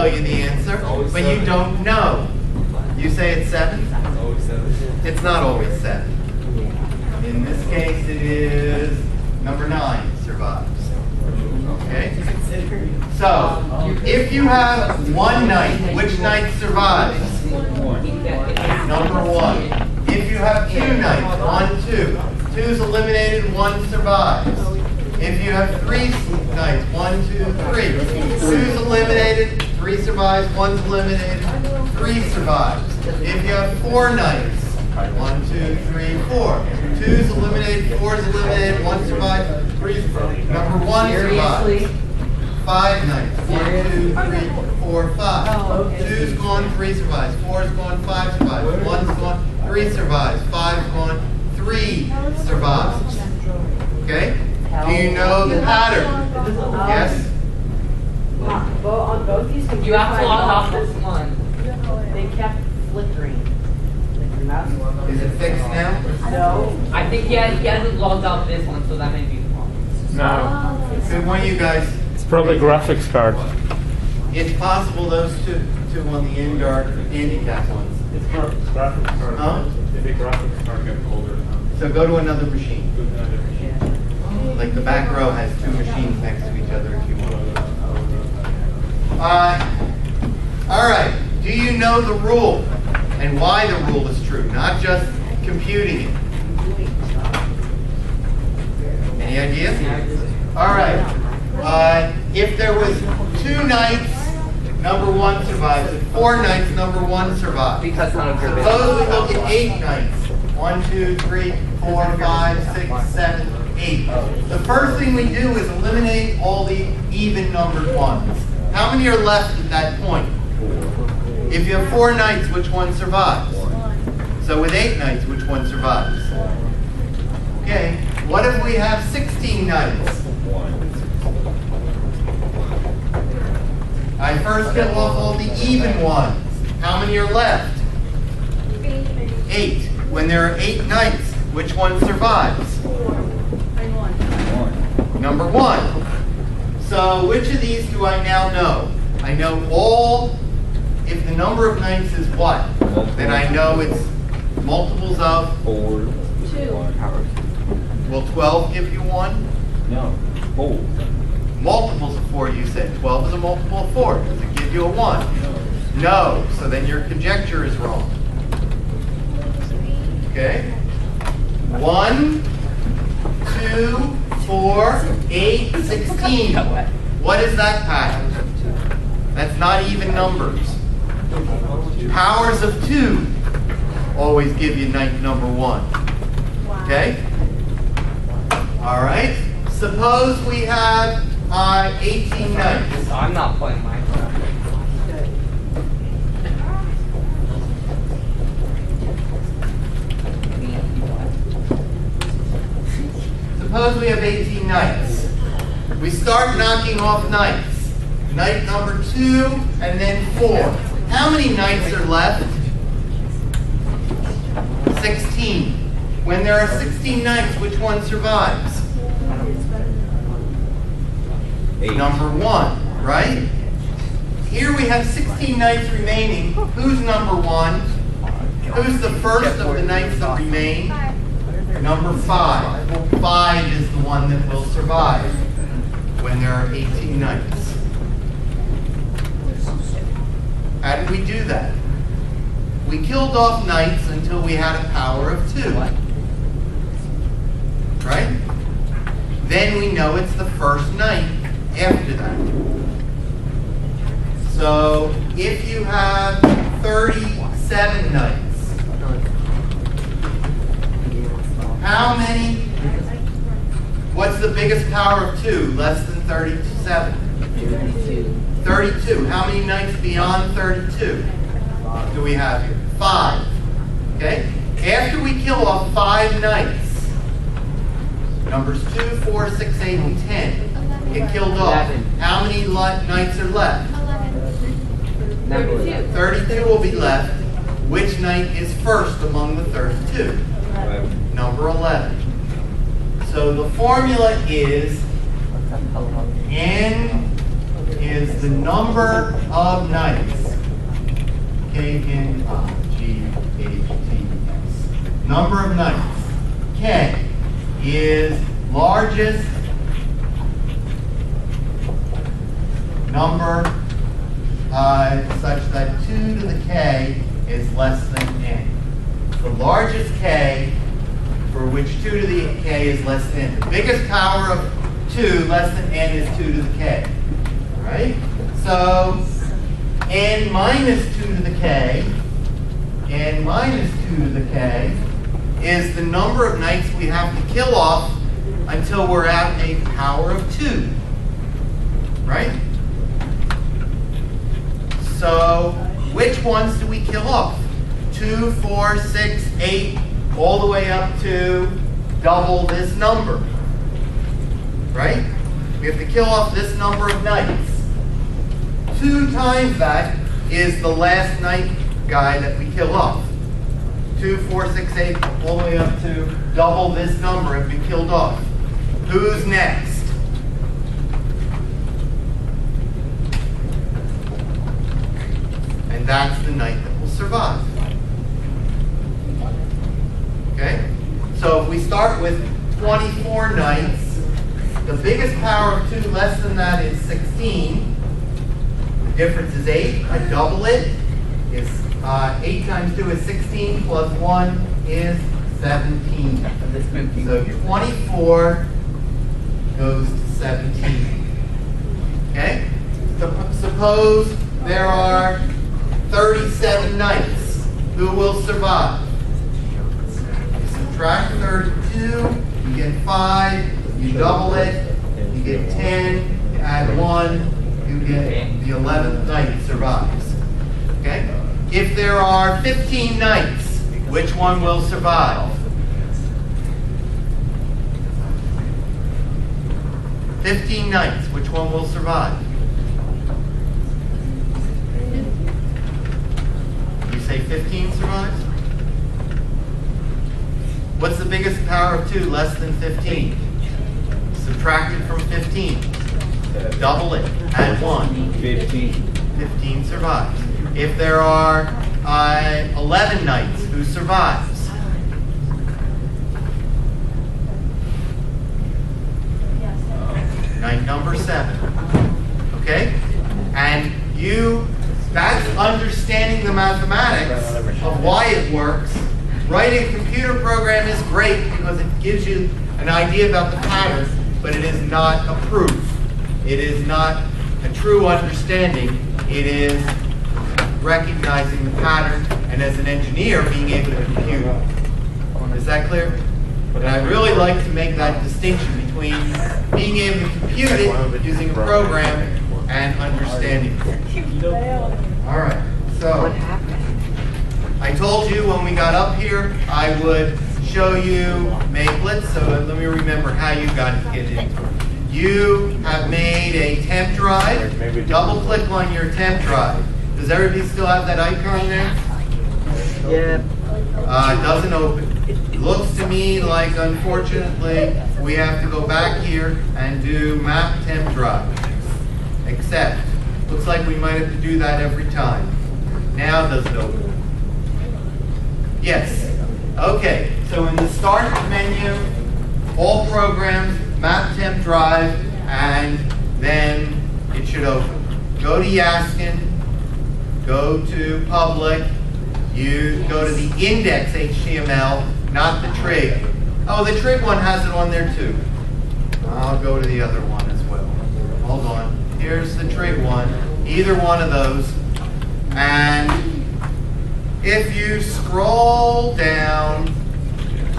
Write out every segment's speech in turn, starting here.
tell you the answer, but you don't know. You say it's 7? It's always 7. It's not always 7. In this case, it is number 9 survives. Okay? So, if you have one knight, which knight survives? Number 1. If you have 2 knights, 1, 2. 2 is eliminated, 1 survives. If you have 3 knights, 1, 2, 3. 2 is eliminated, 3 survives, 1's eliminated, 3 survives. If you have 4 knights, 1, 2, 3, 4. 2 is eliminated, 4 is eliminated, 1 survives, 3 survives. Number 1 survives. 5 knights, 1, 2, 3, 4, 5. 2's gone, 3 survives. 4's gone, 5 survives. 1's gone, 3 survives. 5's gone, 3 survives. Okay? Do you know the pattern? Yes? Well, on both these computers, You have to log off this one. they kept flickering. Is it fixed now? No. I think he hasn't logged off this one, so that may be the problem. No, Good one, you guys. it's probably graphics card. It's possible those two on the InGuard handicap ones. It's graphics card. Huh? If the graphics card gets older, So go to another machine. go to another machine. Like the back row has 2 machines next to each other if you want. All right. Do you know the rule and why the rule is true? Not just computing it. Any ideas? All right. If there was 2 knights, number 1 survives. If 4 knights, number 1 survives. Because none of your Suppose we look at 8 knights. 1, 2, 3, 4, 5, 6, 7, 8. The first thing we do is eliminate all the even numbered ones. How many are left at that point? If you have 4 knights, which one survives? So with 8 knights, which one survives? Okay. What if we have 16 knights? I first kill off all the even ones. How many are left? 8. When there are 8 knights, which one survives? Number 1. So which of these do I now know? I know all, if the number of knights is what? Then I know it's multiples of? 4. 2. Will 12 give you 1? No. 4. Multiples of 4, you said. 12 is a multiple of 4. Does it give you a 1? No. So then your conjecture is wrong. Okay? 1, 2, 4, 8, 16. What is that pattern? That's not even numbers. Powers of 2 always give you knight number 1. Okay? All right. Suppose we have 18 knights. I'm not playing Minecraft. Suppose we have 18 knights. We start knocking off knights. Knight number 2 and then 4. How many knights are left? 16. When there are 16 knights, which one survives? 8. Number 1, right? Here we have 16 knights remaining. Who's number 1? Who's the first of the knights that remain? Number 5. 5 is the one that will survive when there are 18 knights. How did we do that? We killed off knights until we had a power of 2. Right? Then we know it's the first knight after that. So if you have 37 knights, how many? What's the biggest power of 2? Less than 37? 32. How many knights beyond 32 do we have here? 5. Okay? After we kill off 5 knights, numbers 2, 4, 6, 8, and 10 get killed off. How many knights are left? 32 will be left. Which knight is first among the 32? Number 11. So the formula is n is the number of nights. K-N-I-G-H-T-S. Number of nights. K is largest number such that 2 to the K is less than N. The largest K for which 2 to the K is less than N. The biggest power of 2 less than N is 2 to the K. All right? So N minus 2 to the K, N minus 2 to the K is the number of nights we have to kill off until we're at a power of 2. Right? So which ones do we kill off? 2, 4, 6, 8, all the way up to double this number. Right? We have to kill off this number of nights. 2 times that is the last night guy that we kill off. 2, 4, 6, 8, all the way up to double this number have been killed off. Who's next? And that's the night that will survive. Okay? So if we start with 24 nights, the biggest power of 2 less than that is 16. The difference is 8. I double it. It's 8 times 2 is 16 plus 1 is 17. So 24 goes to 17. Okay? Suppose there are 37 nights. Who will survive? You subtract 32, you get 5, you double it, you get 10, you add 1, you get the 11th night survives. Okay? If there are 15 nights, which one will survive? 15 nights, which one will survive? You say 15 survives? What's the biggest power of 2 less than 15? Subtract it from 15. Double it. Add 1. 15. 15 survives. If there are 11 nights, who survives? Night number 7. Okay? And that's understanding the mathematics of why it works. Writing a computer program is great because it gives you an idea about the pattern, but it is not a proof. It is not a true understanding. It is recognizing the pattern, and as an engineer, being able to compute it. Is that clear? And I really like to make that distinction between being able to compute it using a program and understanding it. All right, so I told you when we got up here, I would show you Maplets, so let me remember how you got to get into it. You have made a temp drive. Double click on your temp drive. Does everybody still have that icon there? Yeah. It doesn't open. It looks to me like, unfortunately, we have to go back here and do map temp drive. Except, looks like we might have to do that every time. Now does it open? Yes. Okay, so in the start menu, all programs, map temp drive, and then it should open. Go to Yaskin, go to public, you go to the index HTML, not the trig. Oh, the trig one has it on there too. I'll go to the other one as well. Hold on. Here's the trig one, either one of those. And if you scroll down,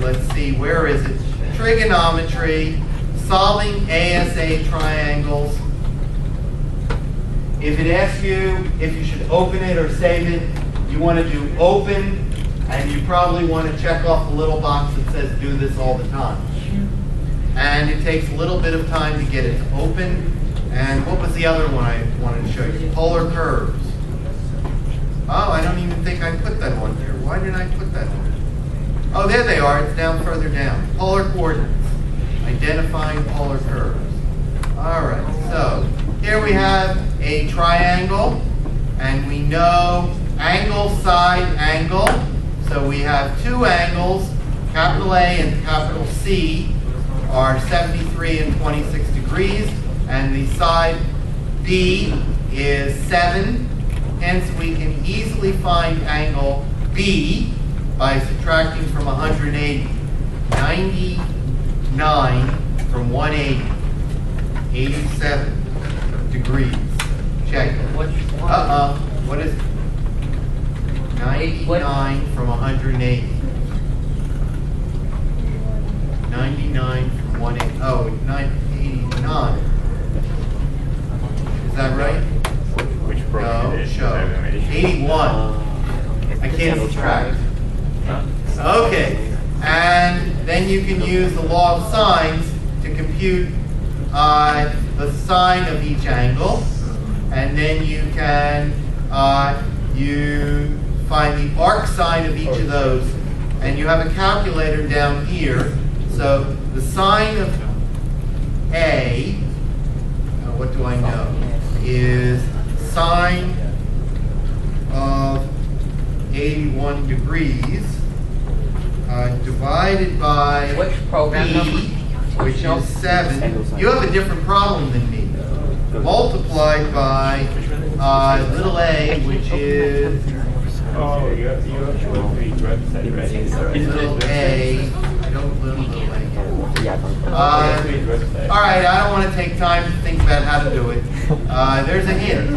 let's see, where is it? Trigonometry, solving ASA triangles. If it asks you if you should open it or save it, you want to do open, and you probably want to check off the little box that says do this all the time. And it takes a little bit of time to get it to open. And what was the other one I wanted to show you? Polar curves. Oh, I don't even think I put that on there. Why did I put that on there? Oh, there they are. It's down further down. Polar coordinates. Identifying polar curves. All right. So here we have a triangle, and we know angle, side, angle. So we have two angles, capital A and capital C are 73 and 26 degrees, and the side B is 7. Hence, we can easily find angle B by subtracting from 180. 99 from 180. 87 degrees. Check it. Which one? What is it? 99 from 180. 99 from 180. Oh, 989. Is that right? Which program No, it is? show. 81. I can't subtract. Okay. And then you can use the law of sines to compute the sine of each angle. And then you can you find the arc sine of each of those. And you have a calculator down here. So the sine of A, what do I know, is sine of 81 degrees divided by Which program number? B, which is 7. You have a different problem than me. Multiplied by little a, which is Oh, you have to go to the website, right? little a. I don't little a. Website. All right, I don't want to take time to think about how to do it. There's a hint,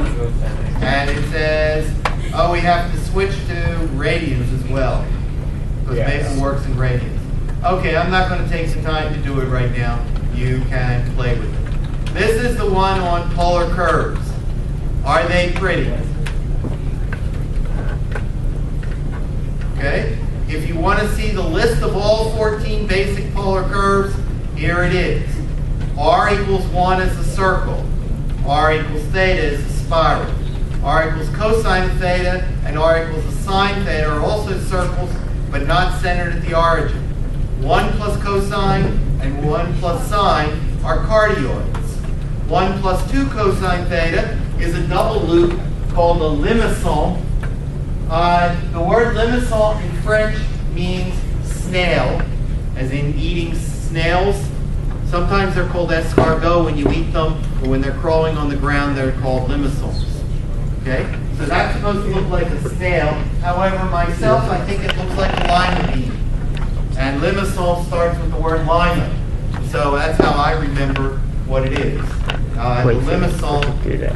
and it says, oh, we have to switch to radians as well, because Yes. Maple works in radians. Okay, I'm not going to take the time to do it right now. You can play with it. This is the one on polar curves. Are they pretty? Okay? If you want to see the list of all 14 basic polar curves, here it is. R equals 1 is a circle. R equals theta is a spiral. R equals cosine of theta and R equals a sine theta are also circles, but not centered at the origin. 1 plus cosine and 1 plus sine are cardioids. 1 plus 2 cosine theta is a double loop called a limicon. The word limicon in French means snail, as in eating snails. Sometimes they're called escargots when you eat them, or when they're crawling on the ground, they're called limicons. Okay? So that's supposed to look like a snail. However, myself, I think it looks like a lima bean. And limicon starts with the word lima. So that's how I remember what it is. The limicon.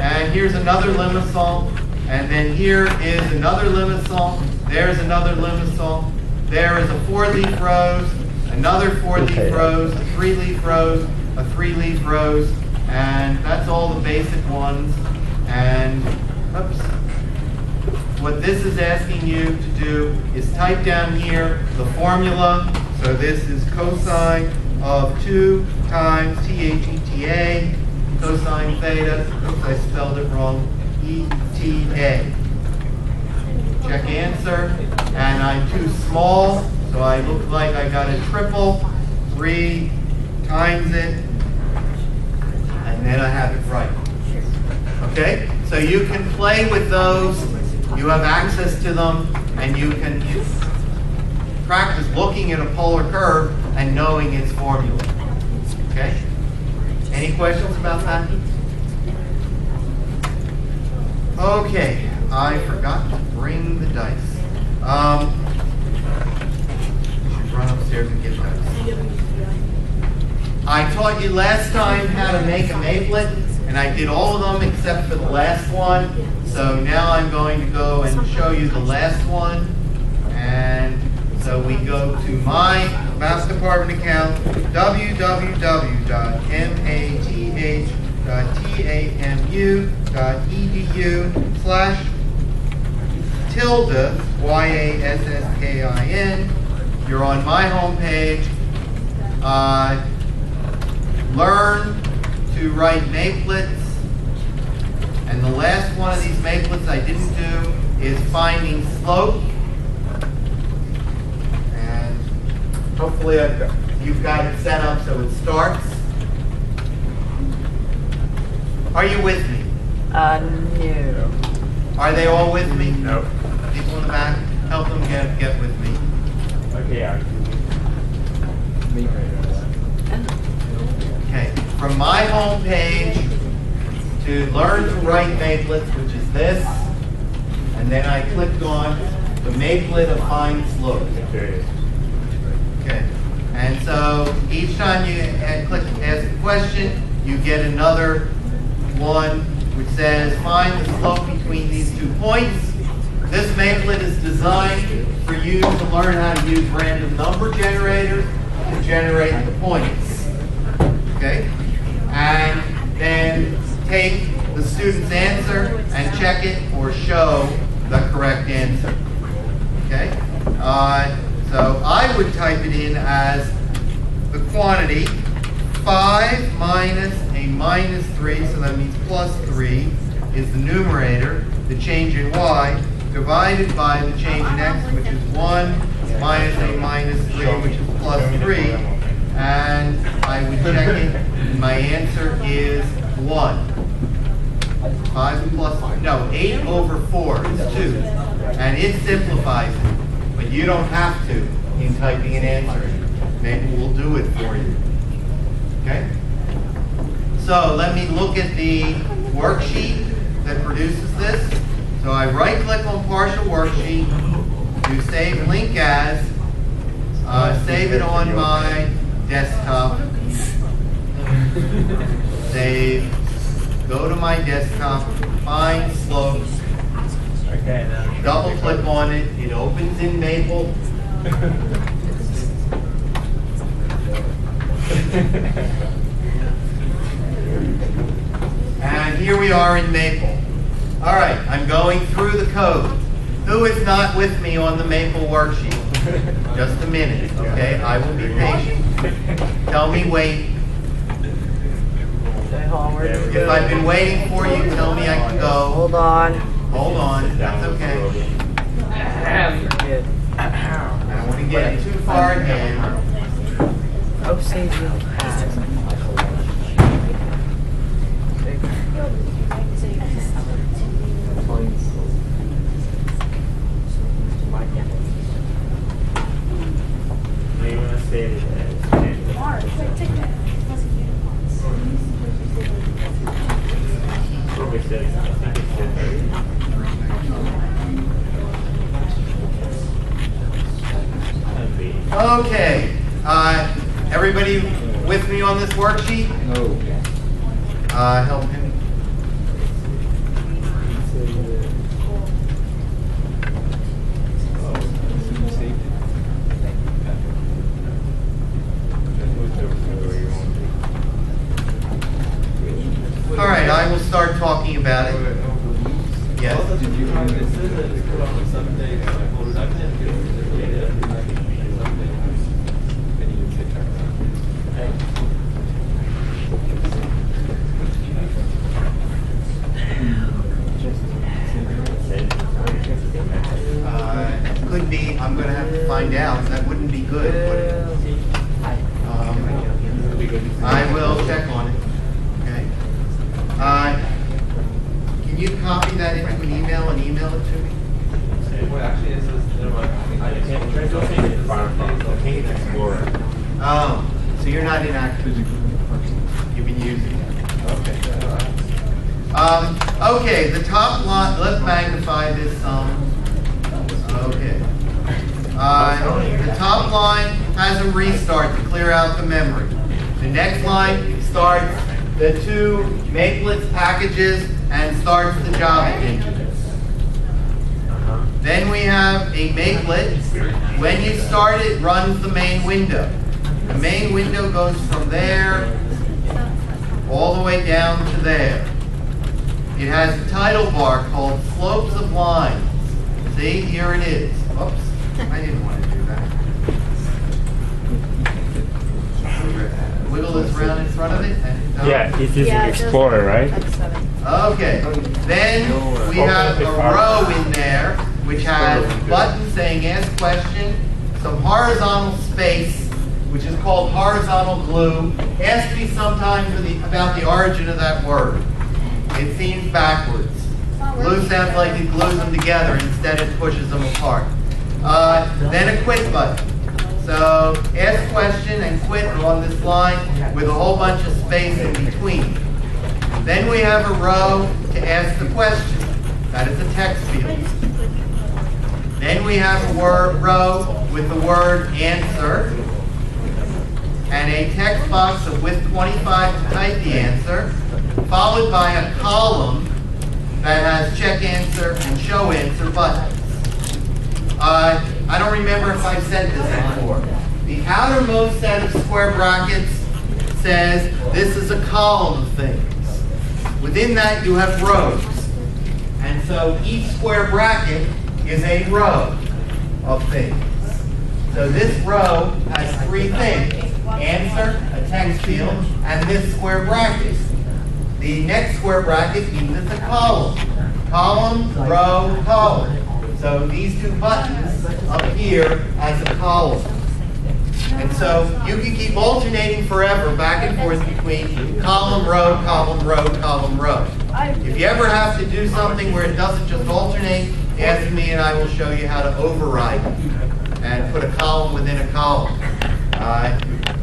And here's another limicon. And then here is another limicon. There's another limicon. There is a 4-leaf rose, another 4-leaf rose, a 3-leaf rose, a 3-leaf rose, and that's all the basic ones. And oops. What this is asking you to do is type down here the formula. So this is cosine of 2 times theta, cosine theta. Oops, I spelled it wrong. ETA. Check answer. And I'm too small, so I look like I got a triple. 3 times it, and then I have it right. Okay? So you can play with those. You have access to them, and you can practice looking at a polar curve and knowing its formula. Okay? Any questions about that? Okay, I forgot to bring the dice. Should run upstairs and get dice. I taught you last time how to make a maplet, and I did all of them except for the last one. So now I'm going to go and show you the last one. And so we go to my Mass Department account, www.math.tamu.edu/tilde, You're on my homepage. Learn to write maplets. And the last one of these maplets I didn't do is finding slope. And hopefully you've got it set up so it starts. Are you with me? No. Are they all with me? No. People in the back, help them get with me. Okay, yeah. Okay, from my home page to learn to write Maplets, which is this, and then I clicked on the Maplet of fine slope. Okay. Okay, and so each time you click ask a question, you get another one which says find the slope between these 2 points. This Maplet is designed for you to learn how to use random number generators to generate the points. Okay, and then take the student's answer and check it or show the correct answer. Okay, so I would type it in as the quantity 5 minus a minus 3, so that means plus 3 is the numerator, the change in y, divided by the change in x, which is 1 minus a minus 3, which is plus 3, and I would check it, and my answer is 1. 5 plus, no, 8 over 4 is 2, and it simplifies it, but you don't have to in typing an answer in. Maybe we'll do it for you. Okay? So let me look at the worksheet that produces this. So I right-click on partial worksheet, do save link as, save it on my desktop, save, go to my desktop, find slopes, Okay, now. double click on it, it opens in Maple. And here we are in Maple. All right, I'm going through the code. Who is not with me on the Maple worksheet? Just a minute, okay? I will be patient. Tell me wait. Stay home. If I've been waiting for you, tell me I can go. Hold on. Hold on, that's okay. Good. I don't want to get too far ahead. Oh, save you. You want to save it as probably says, I think it says Okay, everybody with me on this worksheet? No. Help him. All right, I will start talking about it. Yes. Did you have it says that it's put on Sunday? I didn't get it. Could be, I'm going to have to find out. That wouldn't be good, would it? I will check on it. Okay. Can you copy that into an email and email it to me? Well, actually, it says, never mind. I can't try to take it. Firefox, I think it's Explorer. Oh, so you're not in Active. You've been using it. Okay. Okay, the top line, let's magnify this some. Okay. The top line has a restart to clear out the memory. The next line starts the 2 Maplets packages and starts the Java engine. Then we have a Maplet. When you start it, runs the main window. The main window goes from there all the way down to there. It has a title bar called Slopes of Lines. See, here it is. Oops, I didn't want to do that. Wiggle this around in front of it. And, Yeah, it is Explorer, right? Okay, then we have a row in there which has a button saying ask question, some horizontal space, which is called horizontal glue. Ask me sometime about the origin of that word. It seems backwards. Glue sounds like it glues them together, instead it pushes them apart. Then a quit button. So ask question and quit are on this line with a whole bunch of space in between. Then we have a row to ask the question. That is a text field. Then we have a row with the word answer and a text box of width 25 to type the answer, followed by a column that has check answer and show answer buttons. I don't remember if I've said this before. The outermost set of square brackets says this is a column of things. Within that you have rows. And so each square bracket is a row of things. So this row has three things: answer, a text field, and this square bracket. The next square bracket means it's a column. Column, row, column. So these two buttons appear as a column. And so you can keep alternating forever back and forth between column, row, column, row, column, row. If you ever have to do something where it doesn't just alternate, ask me and I will show you how to override and put a column within a column.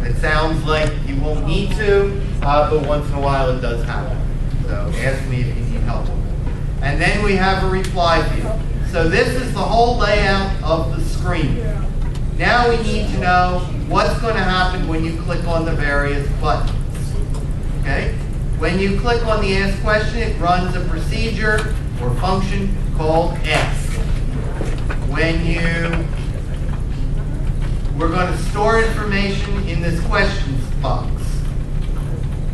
It sounds like you won't need to, but once in a while it does happen. So ask me if you need help with it. And then we have a reply field. So this is the whole layout of the screen. Now we need to know what's going to happen when you click on the various buttons. Okay? When you click on the ask question, it runs a procedure or function called ask. We're going to store information in this questions box.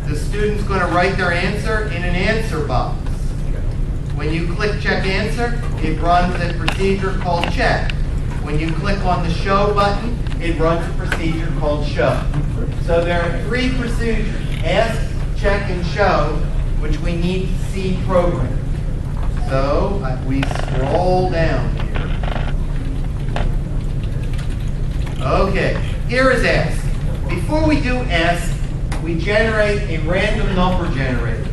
The student's going to write their answer in an answer box. When you click check answer, it runs a procedure called check. When you click on the show button, it runs a procedure called show. So there are three procedures: ask, check, and show, which we need to see programmed. So we scroll down here. Okay, here is ask. Before we do ask, we generate a random number generator.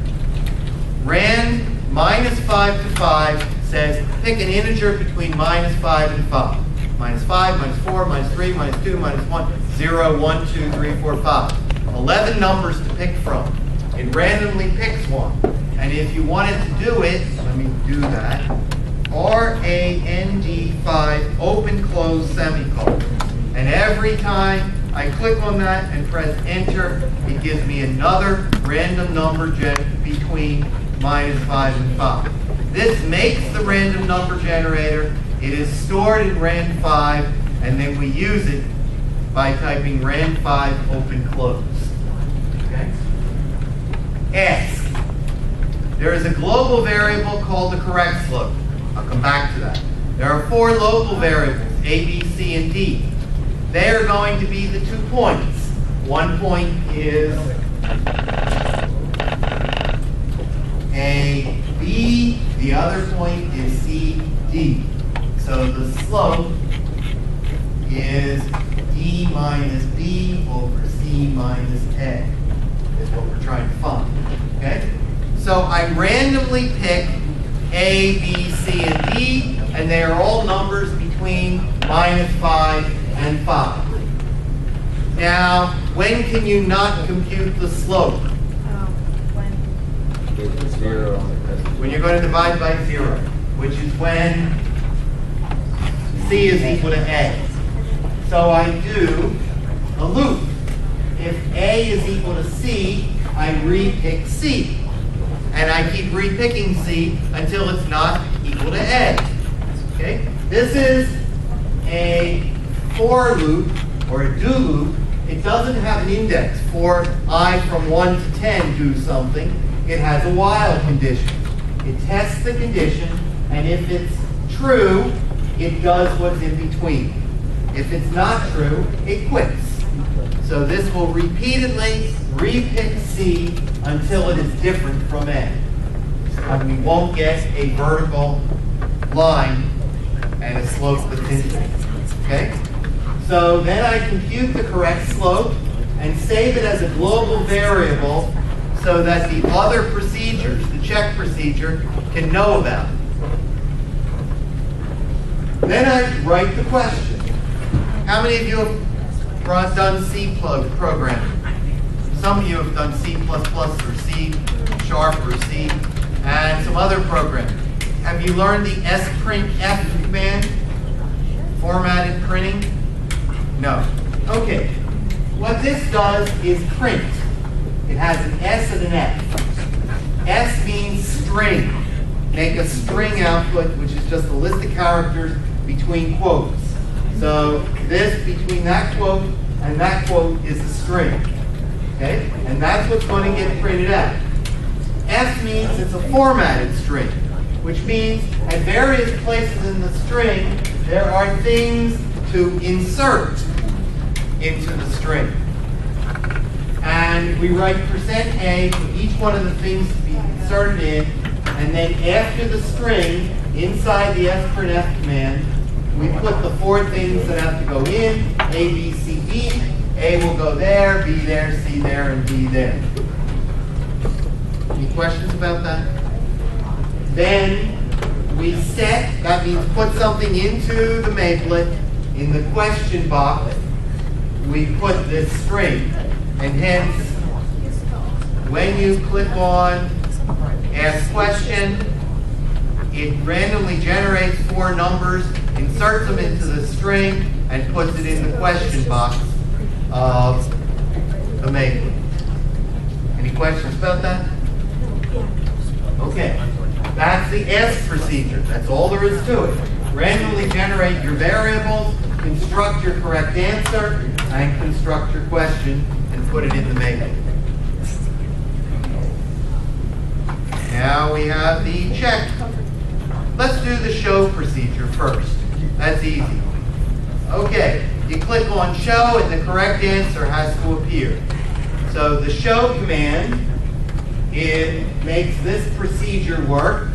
Rand -5 to 5 says pick an integer between -5 and 5. -5, -4, -3, -2, -1, 0, 1, 2, 3, 4, 5. 11 numbers to pick from. It randomly picks one. And if you wanted to do it, let me do that. RAND5 open close semicolon. And every time I click on that and press enter, it gives me another random number between -5 and 5. This makes the random number generator. It is stored in RAND5, and then we use it by typing RAND5 open close. Okay? Ask. There is a global variable called the correct slope. I'll come back to that. There are 4 local variables, A, B, C, and D. They are going to be the 2 points. One point is A, B, the other point is C, D. So the slope is D minus B over C minus A is what we're trying to find. Okay? So I randomly pick A, B, C, and D, and they are all numbers between -5 and 5. Now, when can you not compute the slope? Zero. When you're going to divide by 0, which is when C is equal to A. So I do a loop. If A is equal to C, I repick C. And I keep repicking C until it's not equal to A. Okay? This is a for loop, or a do loop. It doesn't have an index for I from 1 to 10 do something. It has a while condition. It tests the condition, and if it's true, it does what's in between. If it's not true, it quits. So this will repeatedly repick C until it is different from A. And we won't get a vertical line and a slope that's infinite. Okay? So then I compute the correct slope and save it as a global variable so that the other procedures, the check procedure, can know about it. Then I write the question. How many of you have done C programming? Some of you have done C++ or C# or C, and some other programming. Have you learned the sprintf command? Formatted printing? No. Okay. What this does is print. It has an S and an F. S means string. Make a string output, which is just a list of characters between quotes. So this between that quote and that quote is a string. Okay? And that's what's going to get printed out. F means it's a formatted string, which means at various places in the string, there are things to insert into the string. And we write %A for each one of the things to be inserted in, and then after the string, inside the sprintf command, we put the 4 things that have to go in, A, B, C, D. A will go there, B there, C there, and D there. Any questions about that? Then we set, that means put something into the Maplet. In the question box, we put this string. And hence, when you click on Ask Question, it randomly generates 4 numbers, inserts them into the string, and puts it in the question box of the Maplet. Any questions about that? Okay. That's the ask procedure. That's all there is to it. Randomly generate your variables, construct your correct answer, and construct your question, and put it in the Maplet. Now we have the check. Let's do the show procedure first. That's easy. Okay, you click on show and the correct answer has to appear. So the show command, it makes this procedure work.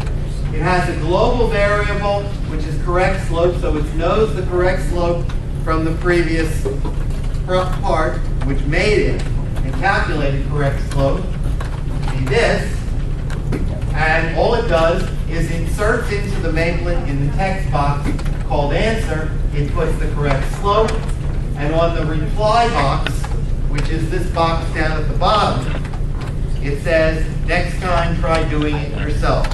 It has a global variable, which is correct slope, so it knows the correct slope from the previous part, which made it and calculated correct slope. See this, and all it does is inserts into the Maplet in the text box called answer. It puts the correct slope, and on the reply box, which is this box down at the bottom, it says, next time try doing it yourself.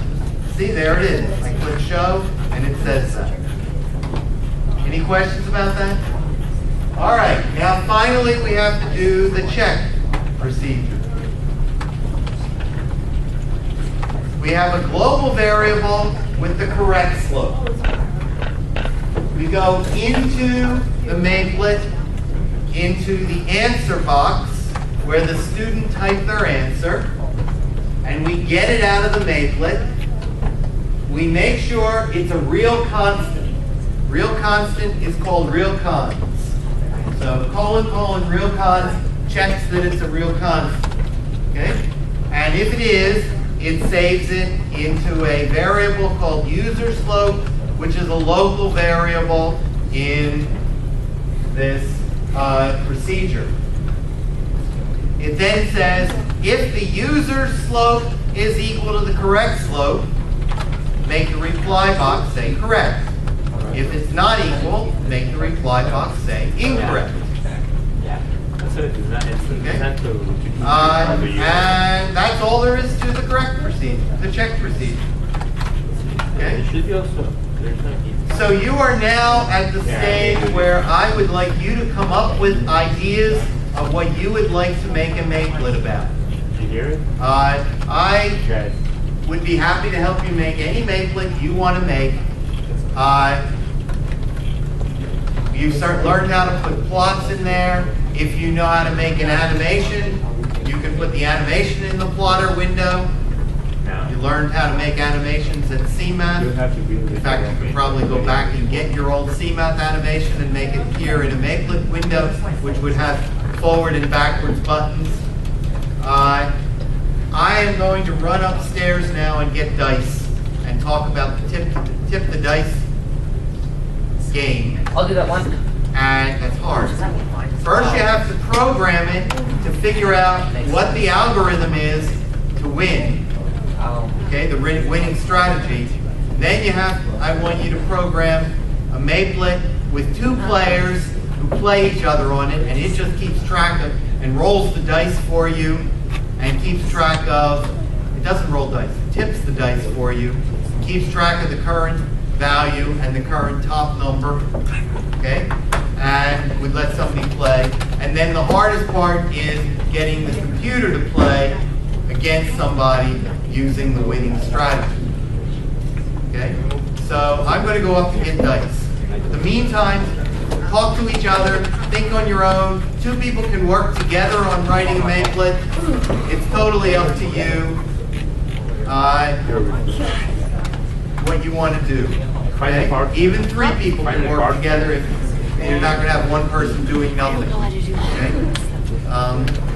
See, there it is. I click show, and it says that. Any questions about that? All right, now finally we have to do the check procedure. We have a global variable with the correct slope. We go into the Maplet, into the answer box, where the student typed their answer, and we get it out of the Maplet. We make sure it's a real constant. Real constant is called real cons. So colon, real cons checks that it's a real constant. Okay? And if it is, it saves it into a variable called user slope, which is a local variable in this procedure. It then says, if the user slope is equal to the correct slope, make the reply box say correct. If it's not equal, make the reply box say incorrect. So it's designed to And that's all there is to the correct procedure, the check procedure. Okay? It should be also, there's no heat. So you are now at the stage where I would like you to come up with ideas of what you would like to make a Maplet about. Did you hear it? I Guys. would be happy to help you make any Maplet you want to make. You learned how to put plots in there. If you know how to make an animation, you can put the animation in the plotter window. Now. You learned how to make animations at CMath. You have to be In fact, you could probably go back and get your old CMath animation and make it appear in a Maplet window, which would have forward and backwards buttons. I am going to run upstairs now and get dice and talk about the tip the dice game. I'll do that one. And that's hard. First, you have to program it to figure out what the algorithm is to win. Okay, the winning strategy. Then I want you to program a Maplet with 2 players who play each other on it, and it just keeps track of and rolls the dice for you and keeps track of, it doesn't roll dice, it tips the dice for you, keeps track of the current value and the current top number, okay? And we let somebody play. And then the hardest part is getting the computer to play against somebody using the winning strategy. Okay? So I'm going to go up to get dice. In the meantime, talk to each other, think on your own. 2 people can work together on writing a Maplet. It's totally up to you what you want to do. Okay? Even 3 people can work together if you're not going to have one person doing nothing. Okay?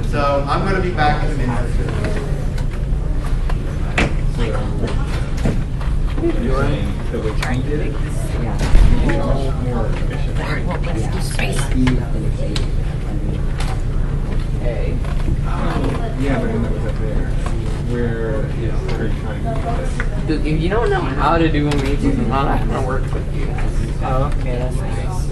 So I'm going to be back in a minute. You're saying the way we did it? More efficient. Yeah, but that was up there. Where is her trying to do this? Dude, if you don't know how to do a matrix, I'm not going to work with you. Oh, okay, that's nice.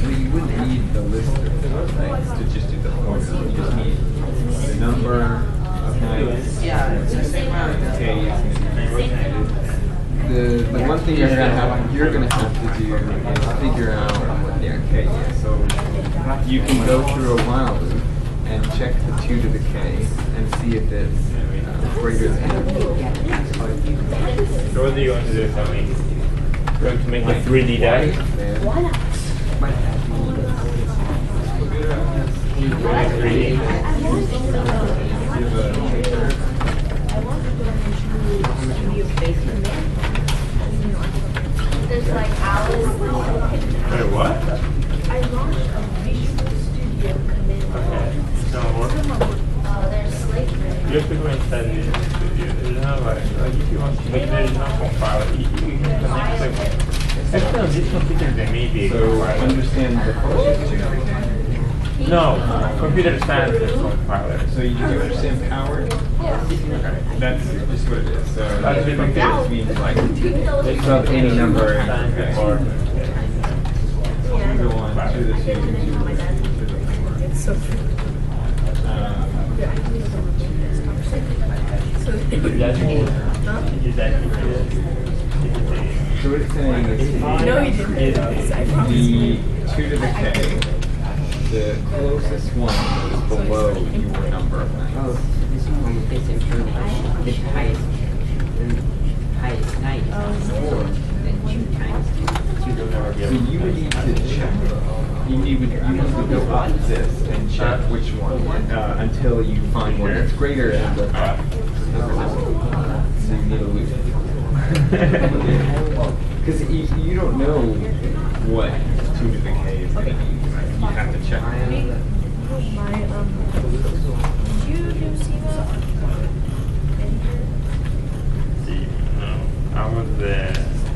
Well, you wouldn't need the list of things to just do the formula. You just need the number of nights, the one thing you're gonna have to do is figure out K. So you can go through a while loop and check the 2 to the K and see if it's greater than. So what are you going to do? Tell me. You're going to make a 3D die? There's like Alice. Wait, what? I launched a Visual Studio command. Okay. No more? There's Slate. You have to go inside the studio. There's not like if you want to make there's no compiler. You can connect them. Actually, on this computer there may be a So compiler. understand the function. No, computer science is compiler. So you do understand power? Okay, that's just what it is. So That's the what it computer means like it's of any number. Science or You go on to the 2 to the 4. It's so true. is that So what it's saying is No, you didn't. Is the 2 to the K, the closest one is below your number of nights. Oh, this one is information. The highest night is 4, then 2 times 2. So you would need to check. You need to go up this and check which one until you find one that's greater than the. So you need a loop. Because you don't know what 2 to the K is going to be. You have to check. Did you do SEMA? See, no, I was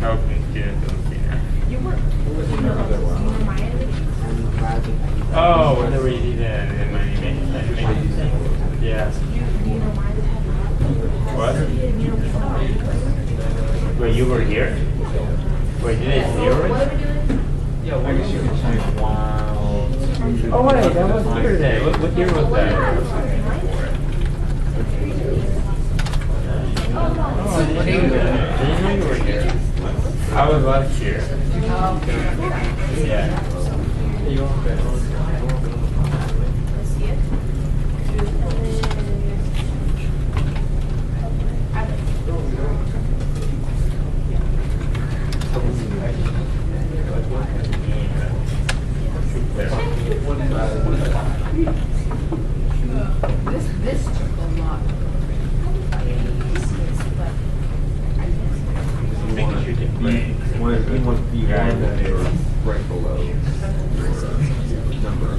helping students on CNA. You were. Oh, when they redid the animation. Yeah. What? Wait, you were here? Wait, did I see you already? I guess you can type wow. Oh wait, that was here then. What year was that? Oh, I didn't know you were here. I was last year. Yeah. This took a lot. I think you should just play. You want B1 or right below your number.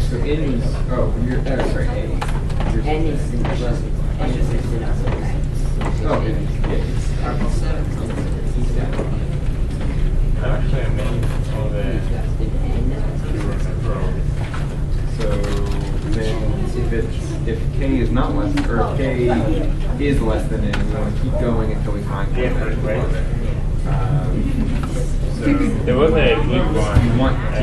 So it is, oh, you're, sorry, A. N is in the plus. N is in the plus. if k is not less, or if k is less than n, we want to keep going until we find one that is below it. So There was a good one. you want to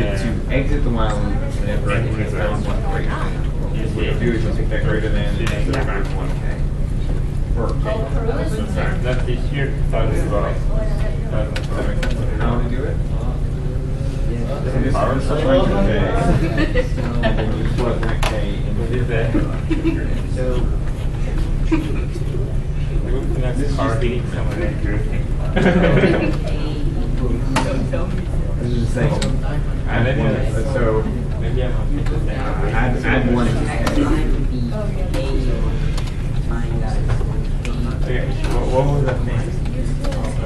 exit the while loop whenever you have found one greater than. What you do is you take that greater than and exit it with 1k. Or k. Not this year, but as well. How to do it? So this is Power a supply. bunch of k, and then you plug that k into What is that? So, We're looking at this car hitting someone and drifting. This is the same. And then So maybe I'm on add one to k. Okay, what was that name?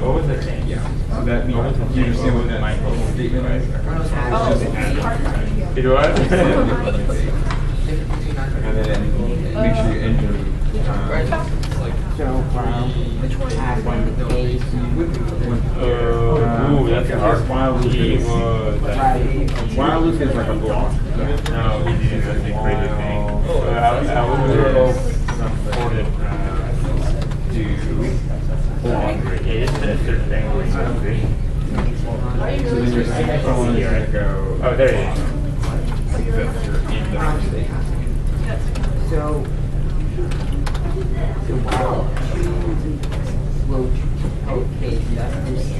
What was that name? Yeah. So that means, do you understand what that statement is? It was? And then make sure you enter. so from add one to k. Ooh, that's a hard While one. loop He is- was. While loop is like a block. No, he didn't. That's a crazy thing. I would for it to hold on to it. Yeah, it's a certain thing where it's hungry. So then your semicolon is going to go. Oh, there it is. That's your in the first state. So while float okay, so that's just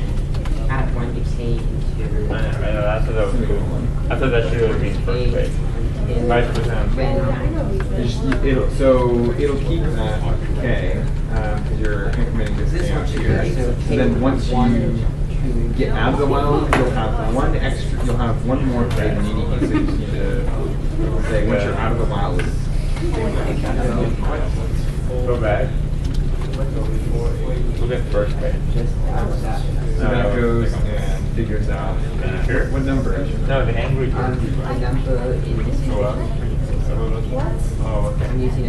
add one to k I into know, that's what that was cool. I thought that should have been first place. 5%. So it'll keep that k because you're incrementing this k out here. So then once you get out of the while loop, you'll have one more k than you need. So you just need to say once you're out of the while loop. Go back. Look at the first page. So that goes and figures out Sure. what number is your No, the angry the bird. number in this Go up. Oh, okay. I'm using a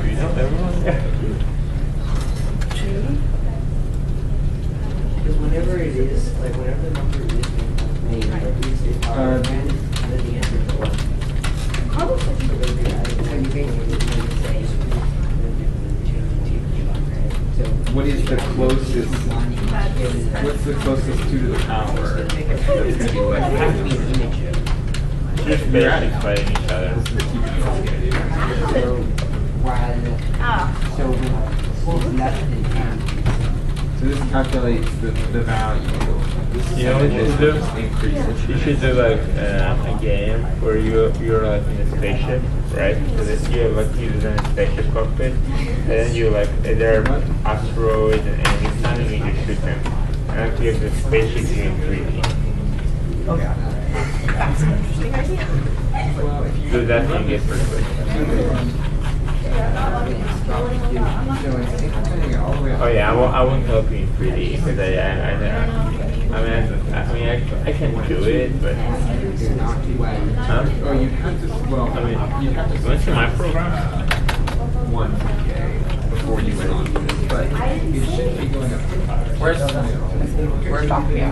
Do you know everyone? Yeah. because whenever it is, like whenever the number is made, at least it's and then the answer is what. So you basically just need to say so what is the closest? What's the closest 2 to the power? That's going to be less it has to be than an image. Just basically fighting each other. So while so when less than 10. So this calculates the value. You know what you should do? Increases. You should do like a game where you're like in a spaceship, right? So that you have like you design a spaceship cockpit, and then you like there are asteroids and enemies coming, and you shoot them, and then you have the spaceship in 3D. So that's when you get first place. Oh yeah, I won't help you in 3D because I can do it, but huh? Oh, you have to. Well, I mean, you have to. What's in my program? 1k before you went on to this, but it should be going up to 5. Where's Sophia?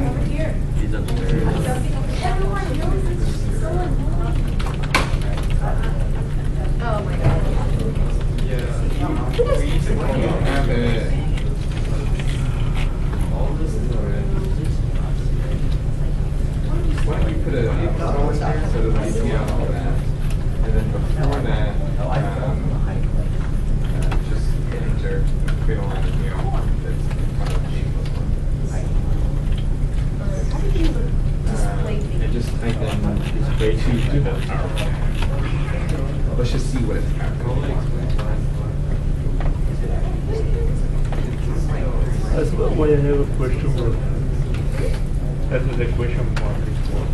She's upstairs. Oh my god. You have it. Why don't you put a equal in there so that we see all that, and then before that, just enter create a line of that's kind of the equals one. And just type in Way too to the power. let's just see what it's calculating. That's why I have a question mark. That's what the question mark is for.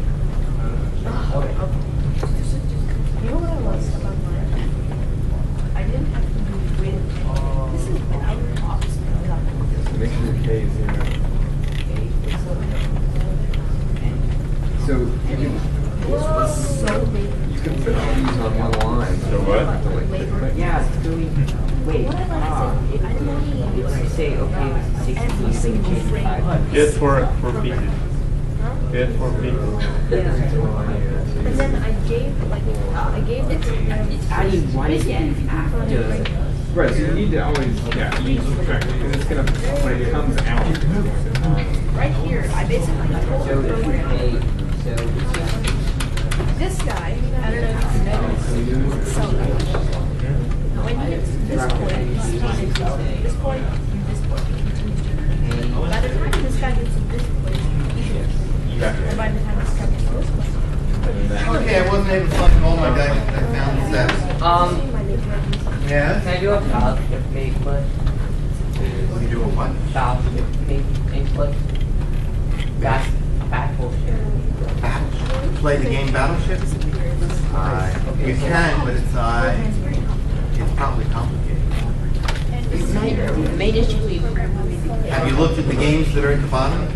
You know what I was about mine? I didn't have to do with, this is when I was in office. Make sure your K is 0. So you can put all these on one line. So what? Yeah, it's doing. Wait, if you say okay, this is 16, so you change 5. Just for pieces. Yeah, for people. And then I gave it to him. It's how you want to get after. Right, so you need to always, yeah, you need to track it, because it's gonna, when it comes out, Right here, I basically told So if you him, pay, so this guy, I don't know if you noticed, so when he gets to this point, this point, and this point, he continues to earn. By the time this guy gets to this place, and by the time this guy gets to this place, Okay, I wasn't able to find all my dice, but I found the set. Yes? Can I do a foul with me, but You do a what? foul with me, input? Back bullshit. Play the game Battleship? You can, but it's probably complicated. made issue. Have you looked at the games that are at the bottom?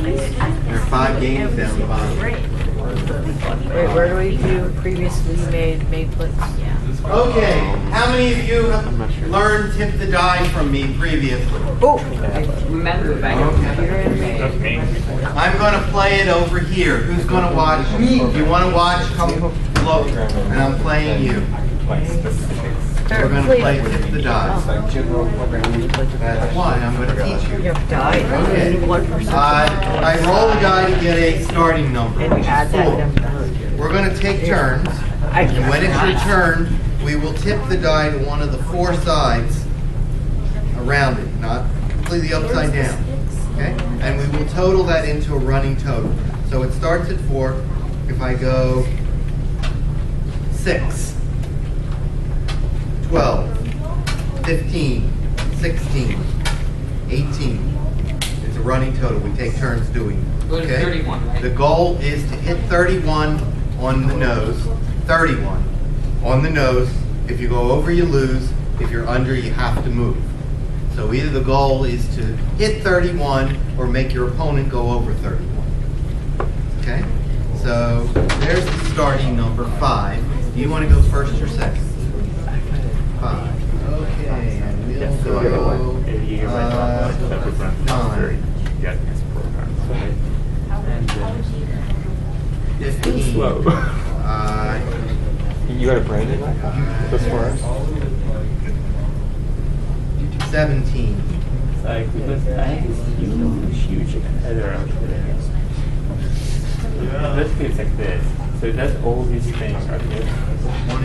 There are 5 games down the bottom. Wait, where do we do previously made clicks? Okay, how many of you have learned Tip the Die from me previously? Oh, I remember back on computer animation. That's me. I'm going to play it over here. Who's going to watch? If you want to watch, come look. And I'm playing you. like specifics. We're going to play Tip the Die. It's like general programming. That's why I'm going to teach you. you have died. Okay. I roll the die to get a starting number, And which we is add that 4. We're going to take turns. And when it's your turn, we will tip the die to one of the 4 sides around it, not completely upside down. Okay? And we will total that into a running total. So it starts at 4. If I go 6, 12, 15, 16, 18. It's a running total. We take turns doing it. Go to 31, right? The goal is to hit 31 on the nose. 31 on the nose. If you go over, you lose. If you're under, you have to move. So either the goal is to hit 31 or make your opponent go over 31. Okay? So there's the starting number 5. Do you want to go first or second? 5. Okay, and we'll Yeah, so go if you get like that would run faster, you get this program. And 15. slow. You got a branded this for us? 17. It's like, because I have this huge header out there. Let's say it's like this. So it does all these things. 1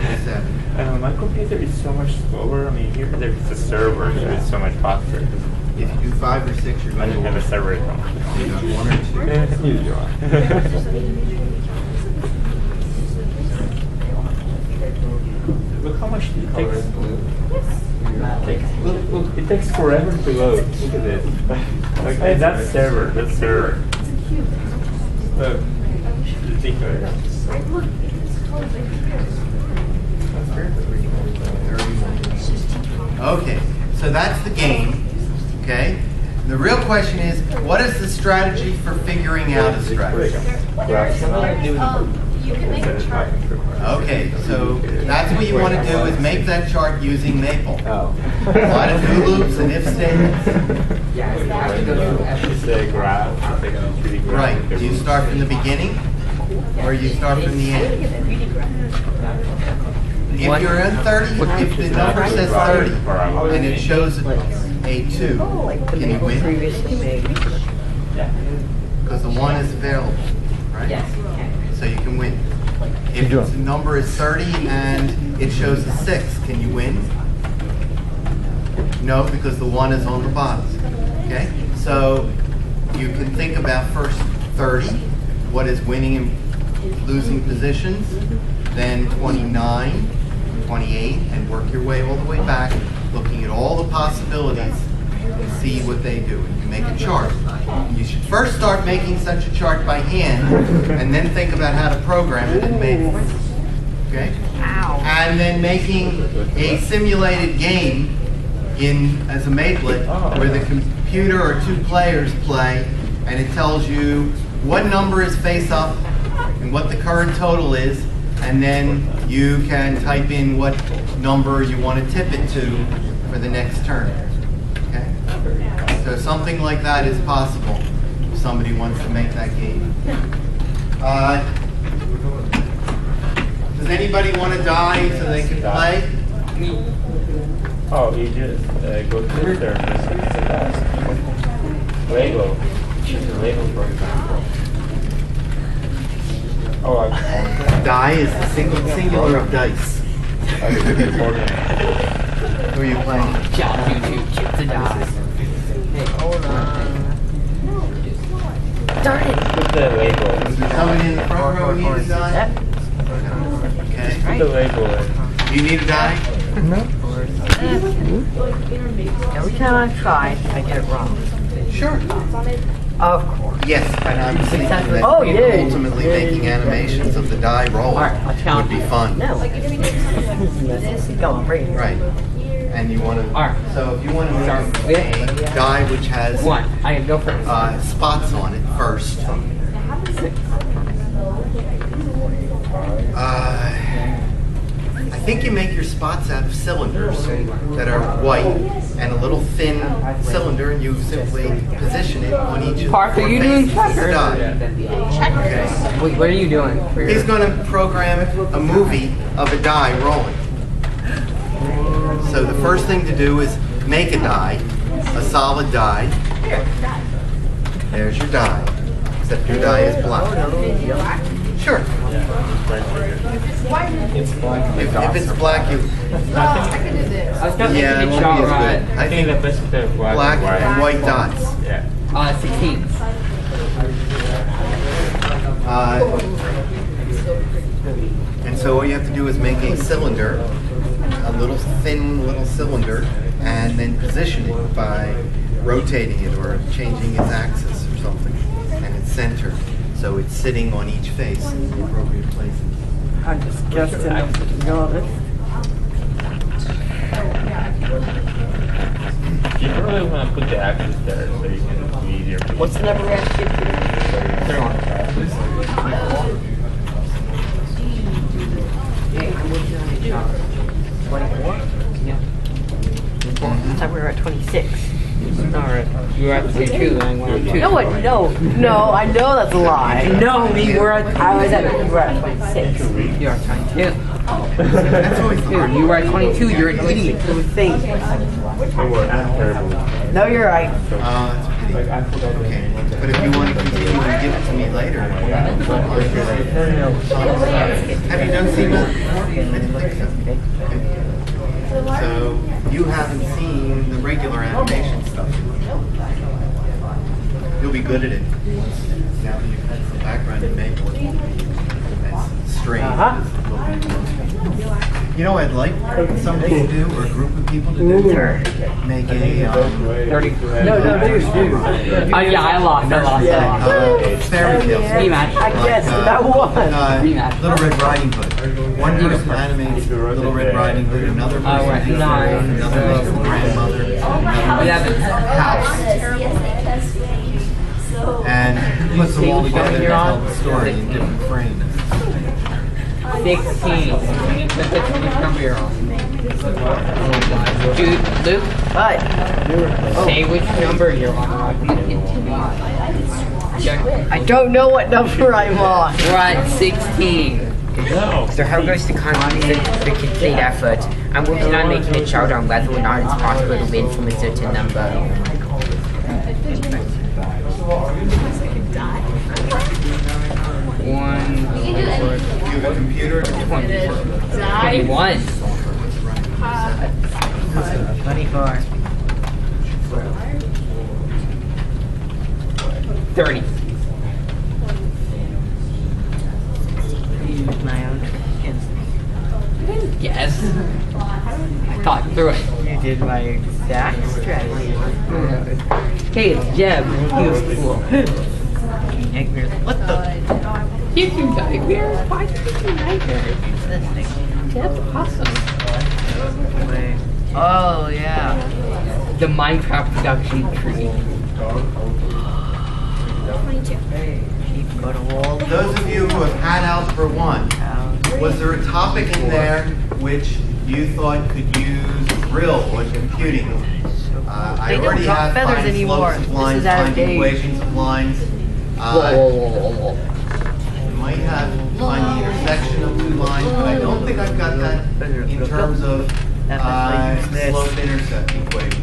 and 7. And my computer is so much slower. I mean, here there's a server, so it's so much faster. If you do 5 or 6, you're I going don't to have a server at home. 1 or 2. Neither do I. Look how much it takes. Look, it takes forever to load. Look at this. Like, and that's server. That's server. Look, ridiculous. Okay, so that's the game. Okay? The real question is, what is the strategy for figuring out a strategy? You can make a chart. Okay, so that's what you want to do is make that chart using Maple. Oh. A lot of do loops and if statements. Yeah, you have to go through every. It's a graph. It's like a 3D graph. Right. Do you start from the beginning or you start from the end? If you're in 30, if the number says 30 and it shows a 2, can you win? Previously made. Because the 1 is available, right? Yes. So you can win. If the number is 30 and it shows a 6, can you win? No, because the 1 is on the bottom. Okay? So you can think about first 30, what is winning and losing positions, then 29, 28, and work your way all the way back, looking at all the possibilities and see what they do. You make a chart. You should first start making such a chart by hand, and then think about how to program it in Maple. Okay? And then making a simulated game as a Maplet where the computer or 2 players play, and it tells you what number is face up and what the current total is, and then you can type in what number you want to tip it to for the next turn. Okay? So something like that is possible. somebody wants to make that game. Does anybody want to die so they can play? Oh, you just go to the surface. Lego. Choose a Lego, for example. Oh, Die is the singular of dice. Who are you playing? Shoot the die. Hey, hold on. Darn it. Put the Lego. Somebody in the front row need a die? Okay. Put the Lego in. Do you need a die? Every time I try, I get it wrong. Sure. Of course. Yes, and I'm thinking that Oh, yeah. ultimately making animations of the die roll Alright, I'll count. would be fun. No. Go on, bring it. Right. And you want to, Alright. so if you want to make Sorry. a die which has One. I can go first. spots on it first. I think you make your spots out of cylinders that are white and a little thin cylinder, and you simply position it on each of the Parker, four you doing faces of the checkers? die. Okay. Wait, what are you doing? He's going to program a movie of a die rolling. So the first thing to do is make a die, a solid die. There's your die, except your die is black. Sure. It's black. If it's black, you. I was gonna Yeah, make it it won't shot be as right. good. I think the best is the Black and white dots. Yeah. 16. And so all you have to do is make a cylinder, a little thin little cylinder, and then position it by rotating it or changing its axis or something, and its center. So it's sitting on each face in the appropriate places. I'm just guessing. No, You probably want to put the axis there so you can do easier. what's the number range? 31. Hey, I'm with you on the job. 24? Yeah. I thought we were at 26. Alright. You were at 22, then I went on 2. No, no, I know that's a lie. No, we were at, we were at 26. You're at 22. That's always the hard You were at 22, you're an idiot. So we think. No, you're right. That's pretty. Okay. But if you want to continue and give it to me later, have you done SEMA before? I didn't think so. Okay. So you haven't seen the regular animation stuff. You'll be good at it. Now that you've had some background in Maple. That's strange. You know what I'd like somebody to do, or a group of people to do? Make a 30. No, dude. Oh, yeah, I lost. fairy tale. Rematch. I guess that one. Rematch. Little Red Riding Hood. One person animates Little Red Riding Hood, another person right. makes 9, another makes the grandmother, another 11. house, and puts them all together to tell the story in different frames. 16. That's the number you're on. Dude, Luke? What? Say which number you're on. I don't know what number I'm on. We're at 16. So how goes the complete effort? I'm working on making a chart on whether or not it's possible to win from a certain number. You have a computer? 21. 24. 30. My own Yes. I thought through it. You did my exact strategy. Hey, it's Jeb. He was cool. What the? You can nightmares? Why do you do nightmares? Jeb's awesome. Oh, yeah. The Minecraft production tree. 22. Those of you who have had Algebra 1, was there a topic in there which you thought could use real or computing? I you don't already drop have feathers finding anymore. slopes of This lines, is out of finding date. equations of lines. You might have find the intersection of two lines, but I don't think I've got that in terms of slope-intercept equations.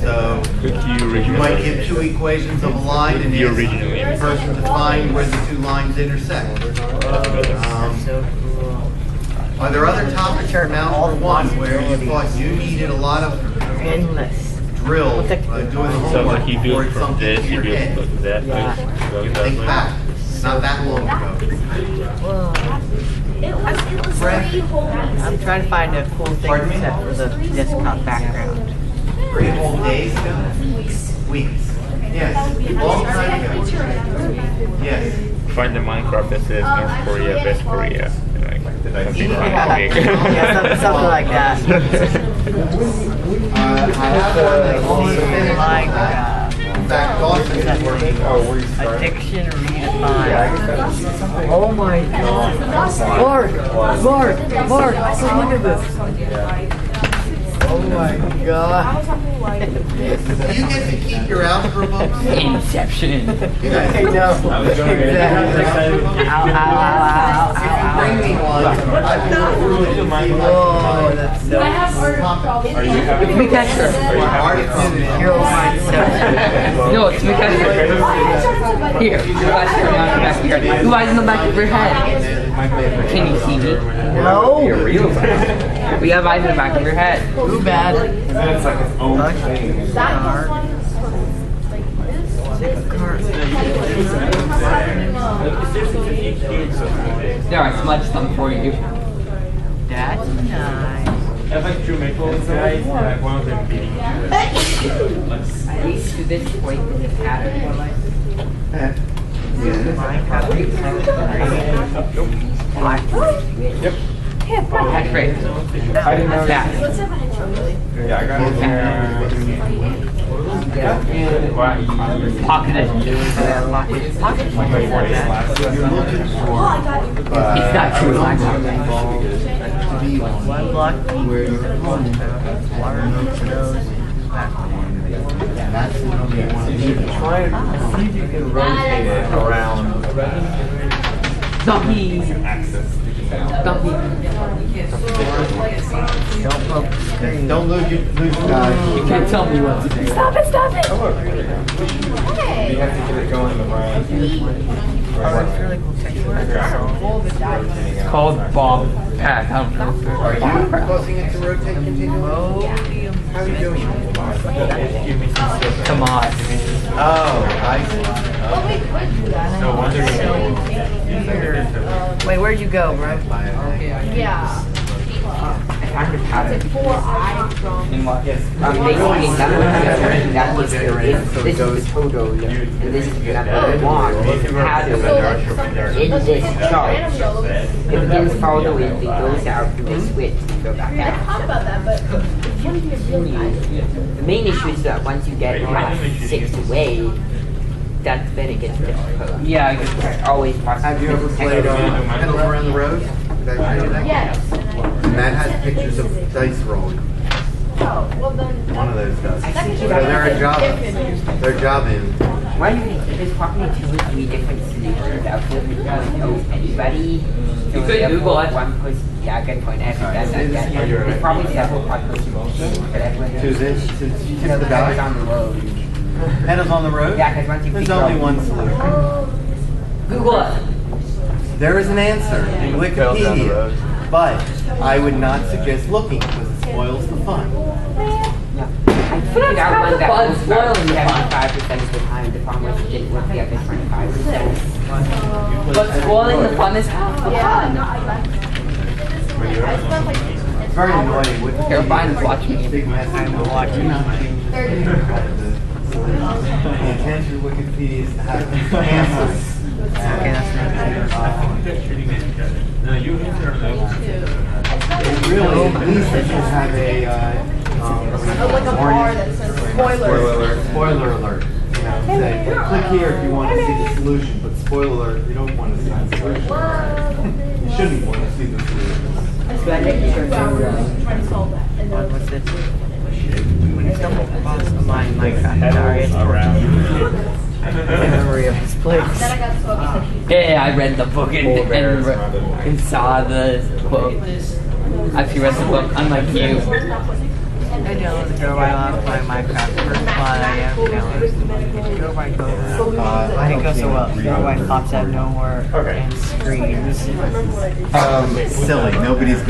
So you might give two equations of a line and ask the person to find where the two lines intersect. Are there other topics from Algebra 1 where you thought you needed a lot of Endless. drill doing the So homework like you do before it it's from sunk this, into you your do it head? from that. Yeah. Think back. Not that long ago. It was 3 whole days. I'm trying to find a cool thing Pardon me? set for the desktop background. 3 whole days ago? Weeks. Yes. Long time ago. Yes. Find the Minecraft that says North Korea, West Korea. Like, something big. Yeah, something like that. I have one that only finished. Like, In fact, Dawson is working on. addiction redefined. Oh my god. Mark, look at this. Oh my god. Do you get to keep your algebra books? Inception. You guys I know. Exactly. Ow. Bring me one. I've not ruined it. Whoa, that's so. It's McEsker. Hero Mindset. No, it's McEsker. Here, your eyes are on the back of your head. Your eyes in the back of your head. Can you see me? No. You're real bad. We have eyes in the back of your head. Too bad. It's like its own thing. There, I smudged them for you. That's nice. I have like 2 maple guys, and like one of them beating you. At least to this point in the pattern. Yep. That's great. I didn't know that. Let's have an intro, really. Yeah, I got it there. Pocketed. Pocket. Like my 40s last Oh, I got you. It's not true. I got One one block where your opponent that's the number you want to You do. try and see if you can rotate it around Dumpy. axis. Dumpy. Don't lose your guys. You can't tell me what to do. Stop it. Oh, look. You have to get it going the right. It's called Bob Pack. I don't know. Are you causing it to rotate continually? How are you doing it? Come on. Oh, I see. Oh, we could do that. No wonder you Wait, where'd you go, bro? Yeah. I found a pattern. 4 eyes from. In what? Basically, that was this is the total, and this is another one pattern in this chart. It begins follow the wind, it goes out through the switch, and go back I out. thought about that, but it's going to be a real nice. The main issue is that once you get past 6 away, then it gets difficult. Yeah, I guess. It's always possible. Have you ever played Pedals Around the Road? Did I show you that? Yes. And that has pictures of dice rolling. Oh, well then. One of those does. That could So be they're a job. different. They're jobbing. Why do you think there's probably 2 or 3 different solutions out there? We don't know anybody. You could Google it. One person, yeah, good point. There's probably several possible solutions, but everyone To this, to tip the pedals ballot. on the road. Pedals on the road? Yeah, because once you There's figure only out- one solution. Google it. There is an answer in Wikipedia, but I would not suggest looking because it spoils the fun. I figured out one that was about 75% of the time. The problem was it didn't work the other 25%. But spoiling the fun is half the Yeah, no, fun. I like it. It's very annoying. Wikipedia Here, Brian's watching me. Big mess. I'm watching. The intention of Wikipedia is to have answers. Okay, that's No, you answer Really, at least it should have a Like a bar that says spoilers. Spoiler alert. You know, say, click here if you want to see the solution, but spoiler alert, you don't want to see the solution. You shouldn't want to see the solution. I spent 2 hours trying to solve that. And then What's this? When you stumble across offline Minecraft memory of this place. Yeah, I read the book and saw the quote. I actually read the book, unlike you. I don't know why I love playing Minecraft. First one I am Go by Go. It goes so well. Go by pops out of nowhere and screams. Silly. Nobody's going.